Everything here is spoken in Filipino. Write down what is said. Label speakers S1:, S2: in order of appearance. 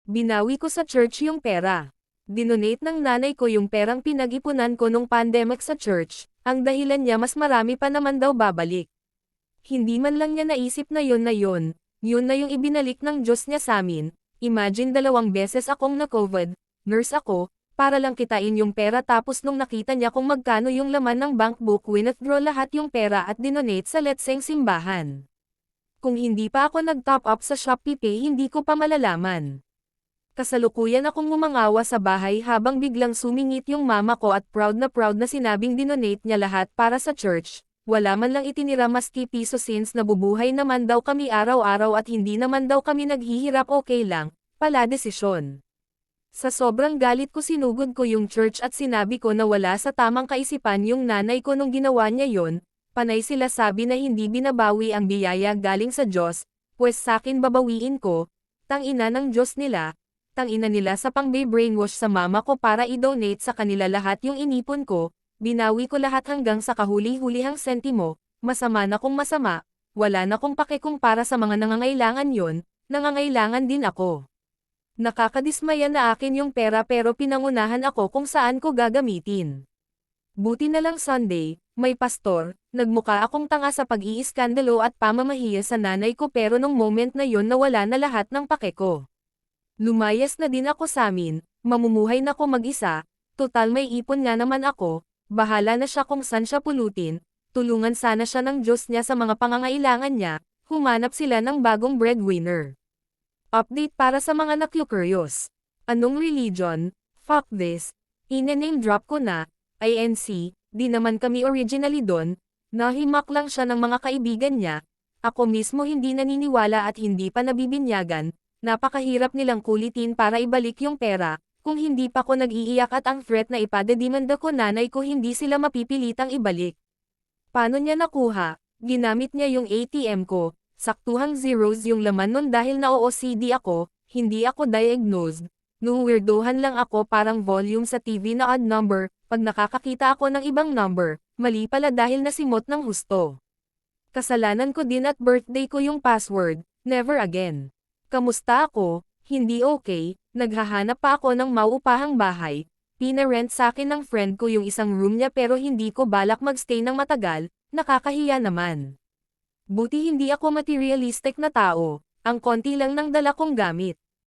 S1: Binawi ko sa church yung pera. Dinonate ng nanay ko yung perang pinag-ipunan ko nung pandemic sa church, ang dahilan niya mas marami pa naman daw babalik. Hindi man lang niya naisip na yun na yung ibinalik ng Diyos niya samin. Imagine 2 beses akong na-COVID, nurse ako, para lang kitain yung pera tapos nung nakita niya kung magkano yung laman ng bank book withdraw lahat yung pera at dinonate sa letseng simbahan. Kung hindi pa ako nag-top up sa Shopee Pay hindi ko pa malalaman. Kasalukuyan akong umangawa sa bahay habang biglang sumingit yung mama ko at proud na sinabing dinonate niya lahat para sa church. Wala man lang itinira maski piso since nabubuhay naman daw kami araw-araw at hindi naman daw kami naghihirap okay lang, pala desisyon. Sa sobrang galit ko sinugod ko yung church at sinabi ko na wala sa tamang kaisipan yung nanay ko nung ginawa niya yon, panay sila sabi na hindi binabawi ang biyaya galing sa Diyos, pues sakin babawiin ko, tangina ng Diyos nila. Tangina nila sa pang-brainwash sa mama ko para i-donate sa kanila lahat yung inipon ko, binawi ko lahat hanggang sa kahuli-hulihang sentimo, masama na kung masama, wala na kung pake kung para sa mga nangangailangan yon, nangangailangan din ako. Nakakadismaya na akin yung pera pero pinangunahan ako kung saan ko gagamitin. Buti na lang Sunday, may pastor, nagmuka akong tanga sa pag-iiskandalo at pamamahiya sa nanay ko pero nung moment na yon nawala na lahat ng pake ko. Lumayas na din ako samin, mamumuhay na ko mag-isa, total may ipon nga naman ako, bahala na siya kung saan siya pulutin, tulungan sana siya ng Diyos niya sa mga pangangailangan niya, humanap sila ng bagong breadwinner. Update para sa mga naku-curious. Anong religion? Fuck this. Ine-name drop ko na, INC, di naman kami originally don, nahimak lang siya ng mga kaibigan niya, ako mismo hindi naniniwala at hindi pa nabibinyagan. Napakahirap nilang kulitin para ibalik yung pera, kung hindi pa ko nag-iiyak at ang threat na ipadedimanda ko nanay ko hindi sila mapipilitang ibalik. Paano niya nakuha? Ginamit niya yung ATM ko, saktuhang zeros yung laman nun dahil na-OCD ako, hindi ako diagnosed. Nung weirdohan lang ako parang volume sa TV na odd number, pag nakakakita ako ng ibang number, mali pala dahil nasimot ng husto. Kasalanan ko din at birthday ko yung password, never again. Kamusta ako? Hindi okay, naghahanap pa ako ng mauupahang bahay, pinarent sa akin ng friend ko yung isang room niya pero hindi ko balak magstay ng matagal, nakakahiya naman. Buti hindi ako materialistic na tao, ang konti lang ng dala kong gamit.